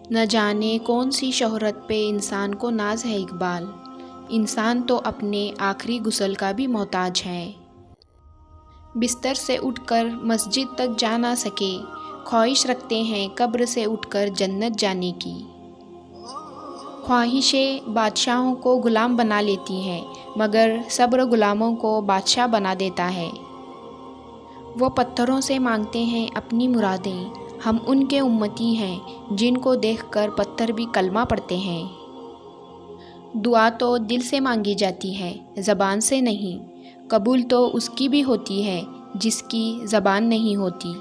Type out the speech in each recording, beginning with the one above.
نہ جانے کون سی شہرت پہ انسان کو ناز ہے اقبال، انسان تو اپنے آخری غسل کا بھی محتاج ہے۔ بستر سے اٹھ کر مسجد تک جا نہ سکے، خواہش رکھتے ہیں قبر سے اٹھ کر جنت جانے کی۔ خواہشیں بادشاہوں کو غلام بنا لیتی ہیں، مگر صبر غلاموں کو بادشاہ بنا دیتا ہے۔ وہ پتھروں سے مانگتے ہیں اپنی مرادیں، ہم ان کے امتی ہیں جن کو دیکھ کر پتھر بھی کلمہ پڑھتے ہیں۔ دعا تو دل سے مانگی جاتی ہے، زبان سے نہیں، قبول تو اس کی بھی ہوتی ہے جس کی زبان نہیں ہوتی۔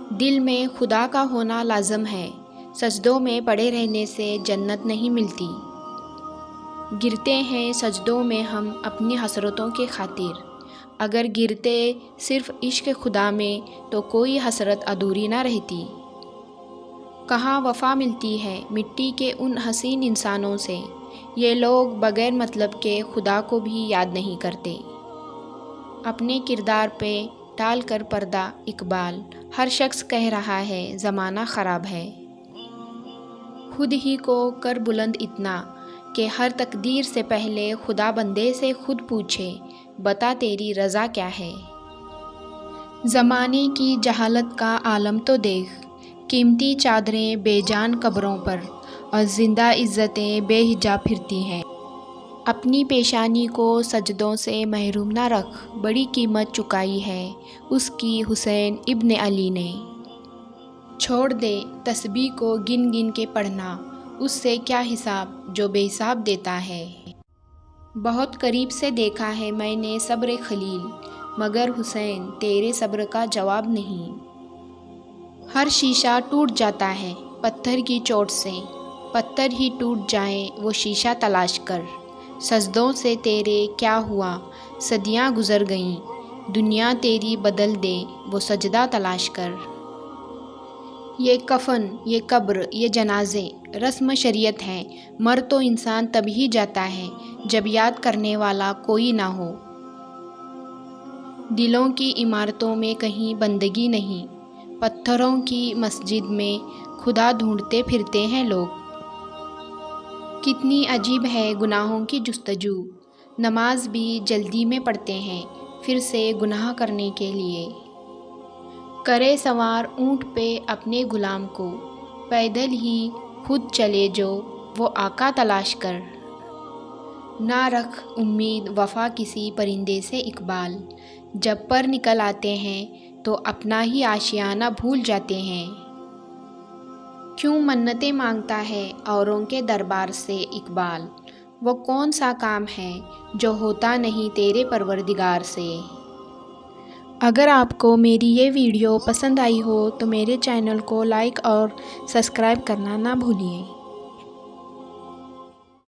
دل میں خدا کا ہونا لازم ہے، سجدوں میں پڑے رہنے سے جنت نہیں ملتی۔ گرتے ہیں سجدوں میں ہم اپنی حسرتوں کے خاطر، اگر گرتے صرف عشق خدا میں تو کوئی حسرت ادھوری نہ رہتی۔ کہاں وفا ملتی ہے مٹی کے ان حسین انسانوں سے، یہ لوگ بغیر مطلب کے خدا کو بھی یاد نہیں کرتے۔ اپنے کردار پہ ڈال کر پردہ اقبال، ہر شخص کہہ رہا ہے زمانہ خراب ہے۔ خود ہی کو کر بلند اتنا کہ ہر تقدیر سے پہلے خدا بندے سے خود پوچھے، بتا تیری رضا کیا ہے۔ زمانے کی جہالت کا عالم تو دیکھ، قیمتی چادریں بے جان قبروں پر اور زندہ عزتیں بے حجاب پھرتی ہیں۔ اپنی پیشانی کو سجدوں سے محروم نہ رکھ، بڑی قیمت چکائی ہے اس کی حسین ابن علی نے۔ چھوڑ دے تسبیح کو گن گن کے پڑھنا، اس سے کیا حساب جو بے حساب دیتا ہے۔ بہت قریب سے دیکھا ہے میں نے صبر خلیل، مگر حسین تیرے صبر کا جواب نہیں۔ ہر شیشہ ٹوٹ جاتا ہے پتھر کی چوٹ سے، پتھر ہی ٹوٹ جائیں وہ شیشہ تلاش کر۔ سجدوں سے تیرے کیا ہوا صدیاں گزر گئیں، دنیا تیری بدل دے وہ سجدہ تلاش کر۔ یہ کفن، یہ قبر، یہ جنازے رسم شریعت ہیں، مر تو انسان تب ہی جاتا ہے جب یاد کرنے والا کوئی نہ ہو۔ دلوں کی عمارتوں میں کہیں بندگی نہیں، پتھروں کی مسجد میں خدا ڈھونڈتے پھرتے ہیں لوگ۔ کتنی عجیب ہے گناہوں کی جستجو، نماز بھی جلدی میں پڑھتے ہیں پھر سے گناہ کرنے کے لیے۔ کرے سوار اونٹ پہ اپنے غلام کو، پیدل ہی خود چلے جو وہ آقا تلاش کر۔ نہ رکھ امید وفا کسی پرندے سے اقبال، جب پر نکل آتے ہیں تو اپنا ہی آشیانہ بھول جاتے ہیں۔ کیوں منتیں مانگتا ہے اوروں کے دربار سے اقبال، وہ کون سا کام ہے جو ہوتا نہیں تیرے پروردگار سے۔ اگر آپ کو میری یہ ویڈیو پسند آئی ہو تو میرے چینل کو لائک اور سبسکرائب کرنا نہ بھولیے۔